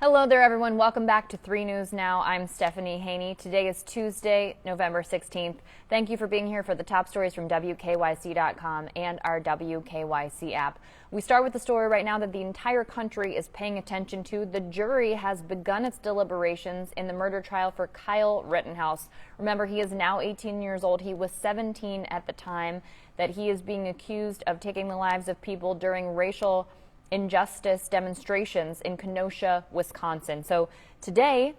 Hello there, everyone. Welcome back to 3 News Now. I'm Stephanie Haney. Today is Tuesday, November 16th. Thank you for being here for the top stories from WKYC.com and our WKYC app. We start with the story right now that the entire country is paying attention to. The jury has begun its deliberations in the murder trial for Kyle Rittenhouse. Remember, he is now 18 years old. He was 17 at the time that he is being accused of taking the lives of people during racial injustice demonstrations in Kenosha, Wisconsin. So today,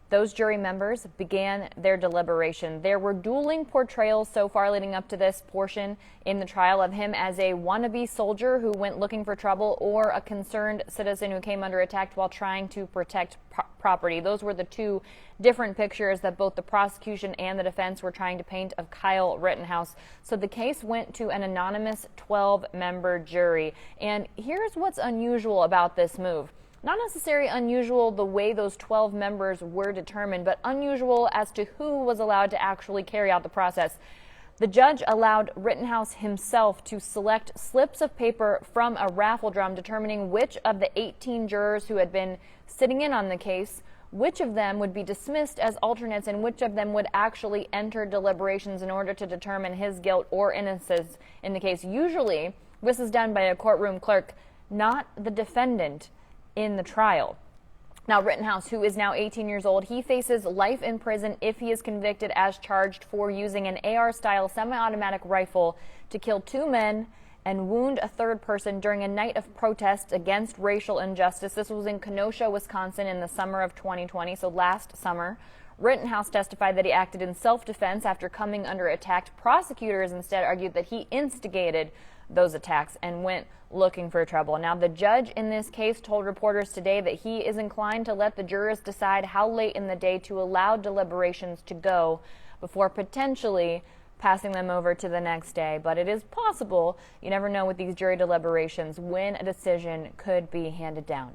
those jury members began their deliberation. There were dueling portrayals so far leading up to this portion in the trial of him as a wannabe soldier who went looking for trouble or a concerned citizen who came under attack while trying to protect property. Those were the two different pictures that both the prosecution and the defense were trying to paint of Kyle Rittenhouse. So the case went to an anonymous 12-member jury. And here's what's unusual about this move. Not necessarily unusual the way those 12 members were determined, but unusual as to who was allowed to actually carry out the process. The judge allowed Rittenhouse himself to select slips of paper from a raffle drum, determining which of the 18 jurors who had been sitting in on the case, which of them would be dismissed as alternates and which of them would actually enter deliberations in order to determine his guilt or innocence in the case. Usually, this is done by a courtroom clerk, not the defendant in the trial. Now, Rittenhouse, who is now 18 years old, he faces life in prison if he is convicted as charged for using an AR-style semi-automatic rifle to kill 2 men and wound a 3rd person during a night of protests against racial injustice. This was in Kenosha, Wisconsin in the summer of 2020, so last summer. Rittenhouse testified that he acted in self-defense after coming under attack. Prosecutors instead argued that he instigated those attacks and went looking for trouble. Now, the judge in this case told reporters today that he is inclined to let the jurors decide how late in the day to allow deliberations to go before potentially passing them over to the next day. But it is possible, you never know with these jury deliberations, when a decision could be handed down.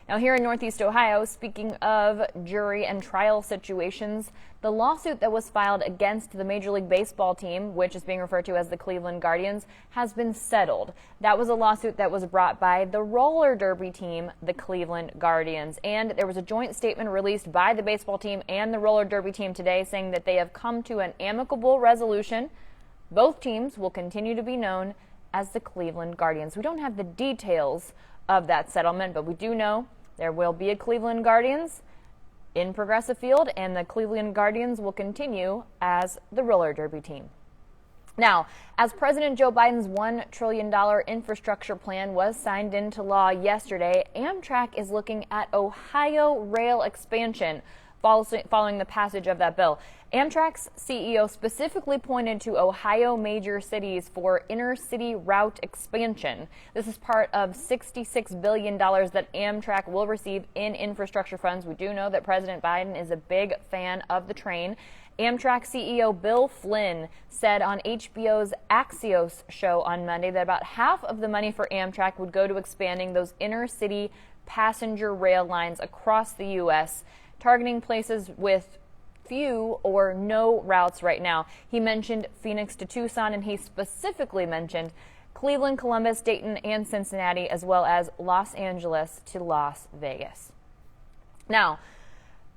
Now, here in Northeast Ohio, speaking of jury and trial situations, the lawsuit that was filed against the Major League Baseball team, which is being referred to as the Cleveland Guardians, has been settled. That was a lawsuit that was brought by the roller derby team, the Cleveland Guardians. And there was a joint statement released by the baseball team and the roller derby team today saying that they have come to an amicable resolution. Both teams will continue to be known as the Cleveland Guardians. We don't have the details of that settlement, but we do know there will be a Cleveland Guardians in Progressive Field, and the Cleveland Guardians will continue as the roller derby team. Now, as President Joe Biden's $1 trillion infrastructure plan was signed into law yesterday, Amtrak is looking at Ohio rail expansion following the passage of that bill. Amtrak's CEO specifically pointed to Ohio major cities for inner-city route expansion. This is part of $66 billion that Amtrak will receive in infrastructure funds. We do know that President Biden is a big fan of the train. Amtrak CEO Bill Flynn said on HBO's Axios show on Monday that about half of the money for Amtrak would go to expanding those inner-city passenger rail lines across the U.S., targeting places with few or no routes right now. He mentioned Phoenix to Tucson, and he specifically mentioned Cleveland, Columbus, Dayton, and Cincinnati, as well as Los Angeles to Las Vegas. Now,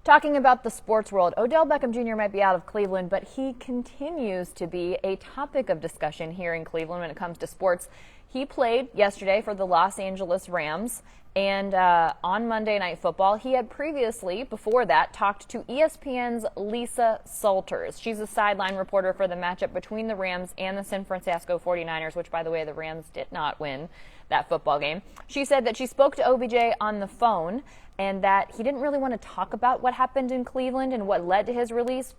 talking about the sports world, Odell Beckham Jr. might be out of Cleveland, but he continues to be a topic of discussion here in Cleveland when it comes to sports. He played yesterday for the Los Angeles Rams, and on Monday Night Football, he had previously, before that, talked to ESPN's Lisa Salters. She's a sideline reporter for the matchup between the Rams and the San Francisco 49ers, which, by the way, the Rams did not win that football game. She said that she spoke to OBJ on the phone and that he didn't really want to talk about what happened in Cleveland and what led to his release,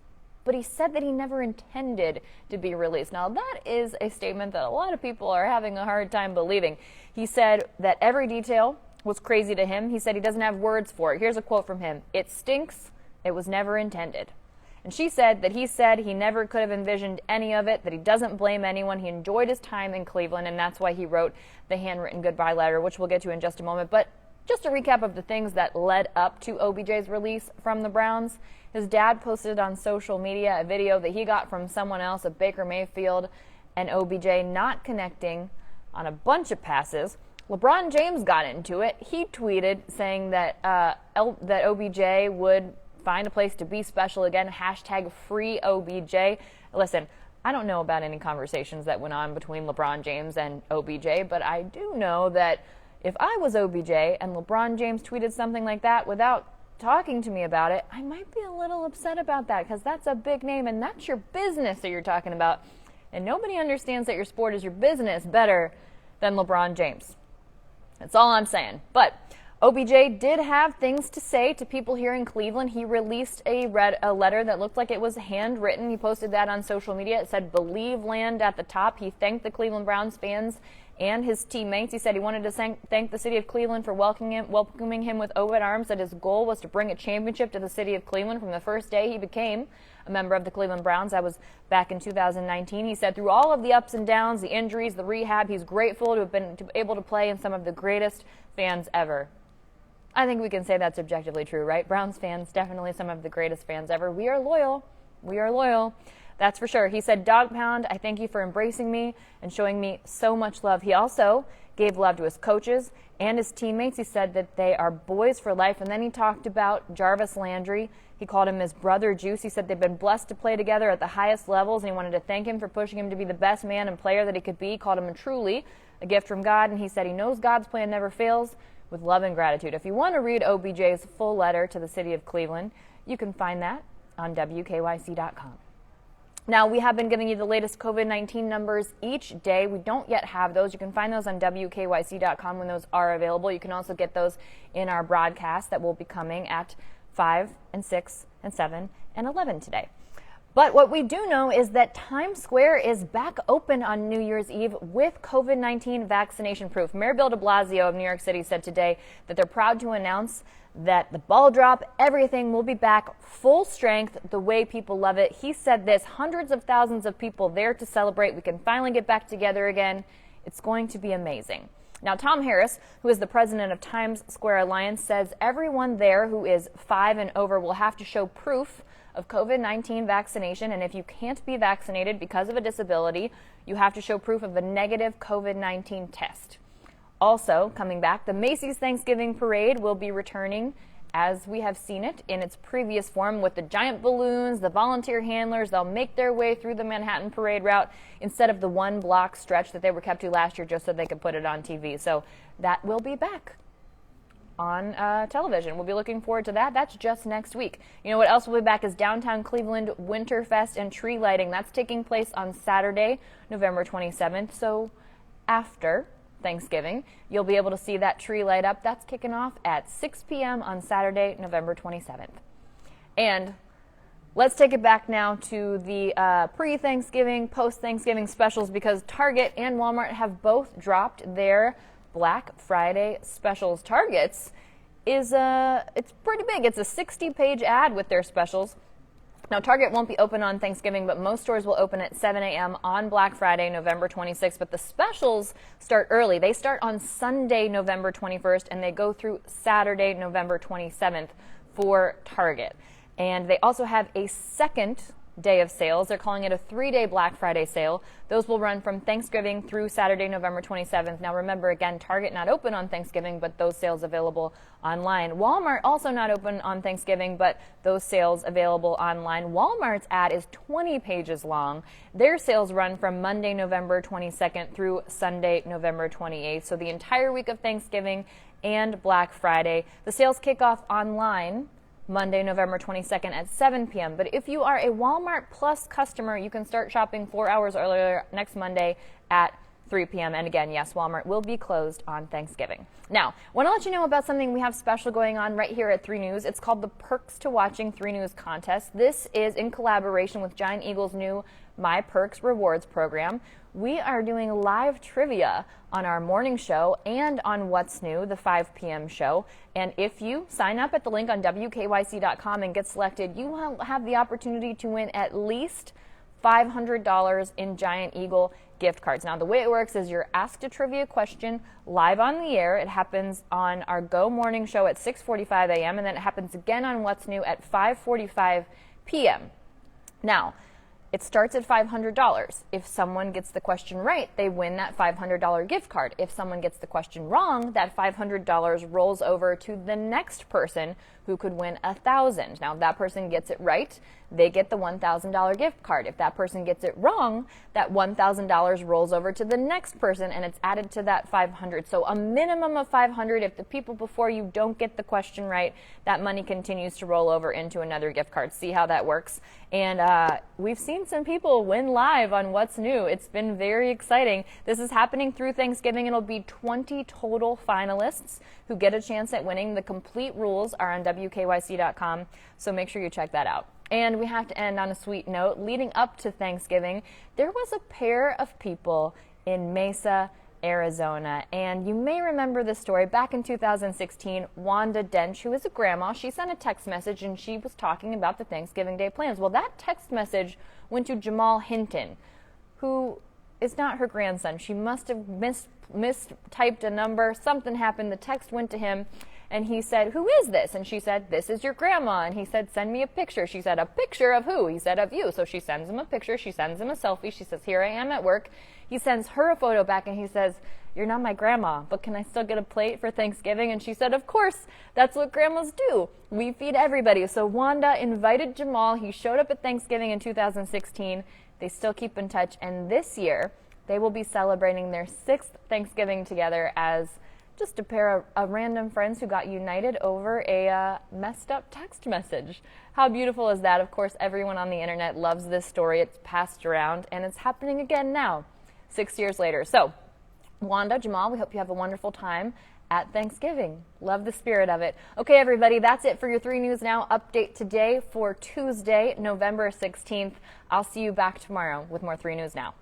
but he said that he never intended to be released. Now, that is a statement that a lot of people are having a hard time believing. He said that every detail was crazy to him. He said he doesn't have words for it. Here's a quote from him. "It stinks. It was never intended." And she said that he never could have envisioned any of it, that he doesn't blame anyone. He enjoyed his time in Cleveland, and that's why he wrote the handwritten goodbye letter, which we'll get to in just a moment. But just a recap of the things that led up to OBJ's release from the Browns. His dad posted on social media a video that he got from someone else of Baker Mayfield and OBJ not connecting on a bunch of passes. LeBron James got into it. He tweeted saying that that OBJ would find a place to be special again. Hashtag free OBJ. Listen, I don't know about any conversations that went on between LeBron James and OBJ, but I do know that if I was OBJ and LeBron James tweeted something like that without talking to me about it, I might be a little upset about that, because that's a big name and that's your business that you're talking about. And nobody understands that your sport is your business better than LeBron James. That's all I'm saying. But OBJ did have things to say to people here in Cleveland. He released a letter that looked like it was handwritten. He posted that on social media. It said "Believe Land" at the top. He thanked the Cleveland Browns fans and his teammates. He said he wanted to thank the city of Cleveland for welcoming him with open arms, that his goal was to bring a championship to the city of Cleveland from the first day he became a member of the Cleveland Browns. That was back in 2019. He said through all of the ups and downs, the injuries, the rehab, he's grateful to have been able to play in some of the greatest fans ever. I think we can say that's objectively true, right? Browns fans, definitely some of the greatest fans ever. We are loyal. We are loyal. That's for sure. He said, "Dog Pound, I thank you for embracing me and showing me so much love." He also gave love to his coaches and his teammates. He said that they are boys for life. And then he talked about Jarvis Landry. He called him his brother Juice. He said they've been blessed to play together at the highest levels, and he wanted to thank him for pushing him to be the best man and player that he could be. He called him truly a gift from God, and he said he knows God's plan never fails, with love and gratitude. If you want to read OBJ's full letter to the city of Cleveland, you can find that on WKYC.com. Now, we have been giving you the latest COVID-19 numbers each day. We don't yet have those. You can find those on WKYC.com when those are available. You can also get those in our broadcast that will be coming at 5 and 6 and 7 and 11 today. But what we do know is that Times Square is back open on New Year's Eve with COVID-19 vaccination proof. Mayor Bill de Blasio of New York City said today that they're proud to announce that the ball drop, everything will be back full strength the way people love it. He said this, hundreds of thousands of people there to celebrate. We can finally get back together again. It's going to be amazing. Now, Tom Harris, who is the president of Times Square Alliance, says everyone there who is 5 and over will have to show proof of COVID-19 vaccination, and if you can't be vaccinated because of a disability, you have to show proof of a negative COVID-19 test. Also, coming back, the Macy's Thanksgiving Parade will be returning as we have seen it in its previous form, with the giant balloons, the volunteer handlers. They'll make their way through the Manhattan Parade route instead of the one-block stretch that they were kept to last year just so they could put it on TV. So that will be back on television. We'll be looking forward to that. That's just next week. You know what else will be back is Downtown Cleveland Winterfest and tree lighting. That's taking place on Saturday, November 27th. So after Thanksgiving, you'll be able to see that tree light up. That's kicking off at 6 p.m. on Saturday, November 27th. And let's take it back now to the pre-Thanksgiving, post-Thanksgiving specials, because Target and Walmart have both dropped their Black Friday specials. Target's is it's pretty big. It's a 60-page ad with their specials. Now, Target won't be open on Thanksgiving, but most stores will open at 7 a.m. on Black Friday, November 26th. But the specials start early. They start on Sunday, November 21st, and they go through Saturday, November 27th for Target. And they also have a second day of sales. They're calling it a 3-day Black Friday sale. Those will run from Thanksgiving through Saturday, November 27th. Now remember, again, Target not open on Thanksgiving, but those sales available online. Walmart also not open on Thanksgiving, but those sales available online. Walmart's ad is 20 pages long. Their sales run from Monday, November 22nd through Sunday, November 28th. So the entire week of Thanksgiving and Black Friday. The sales kick off online Monday, November 22nd at 7 p.m. But if you are a Walmart Plus customer, you can start shopping 4 hours earlier next Monday at 3 p.m. And again, yes, Walmart will be closed on Thanksgiving. Now, I want to let you know about something we have special going on right here at 3 News. It's called the Perks to Watching 3 News contest. This is in collaboration with Giant Eagle's new My Perks Rewards program. We are doing live trivia on our morning show and on What's New, the 5 p.m. show. And if you sign up at the link on WKYC.com and get selected, you will have the opportunity to win at least $500 in Giant Eagle gift cards. Now, the way it works is you're asked a trivia question live on the air. It happens on our Go Morning show at 6:45 a.m. and then it happens again on What's New at 5:45 p.m. Now, It starts at $500. If someone gets the question right, they win that $500 gift card. If someone gets the question wrong, that $500 rolls over to the next person who could win $1,000. Now, if that person gets it right, they get the $1,000 gift card. If that person gets it wrong, that $1,000 rolls over to the next person and it's added to that $500. So a minimum of $500. If the people before you don't get the question right, that money continues to roll over into another gift card. See how that works? And we've seen some people win live on What's New. It's been very exciting. This is happening through Thanksgiving. It'll be 20 total finalists who get a chance at winning. The complete rules are on WKYC.com, so make sure you check that out. And we have to end on a sweet note. Leading up to Thanksgiving, there was a pair of people in Mesa, Arizona, and you may remember this story. Back in 2016, Wanda Dench, who is a grandma, she sent a text message and she was talking about the Thanksgiving Day plans. Well, that text message went to Jamal Hinton, who is not her grandson. She must have mistyped a number. Something happened. The text went to him. And he said, "Who is this?" And she said, "This is your grandma." And he said, "Send me a picture." She said, "A picture of who?" He said, "Of you." So she sends him a picture. She sends him a selfie. She says, "Here I am at work." He sends her a photo back and he says, "You're not my grandma, but can I still get a plate for Thanksgiving?" And she said, "Of course, that's what grandmas do. We feed everybody." So Wanda invited Jamal. He showed up at Thanksgiving in 2016. They still keep in touch. And this year, they will be celebrating their 6th Thanksgiving together as just a pair of random friends who got united over a messed up text message. How beautiful is that? Of course, everyone on the internet loves this story. It's passed around, and it's happening again now, 6 years later. So, Wanda, Jamal, we hope you have a wonderful time at Thanksgiving. Love the spirit of it. Okay, everybody, that's it for your 3 News Now update today for Tuesday, November 16th. I'll see you back tomorrow with more 3 News Now.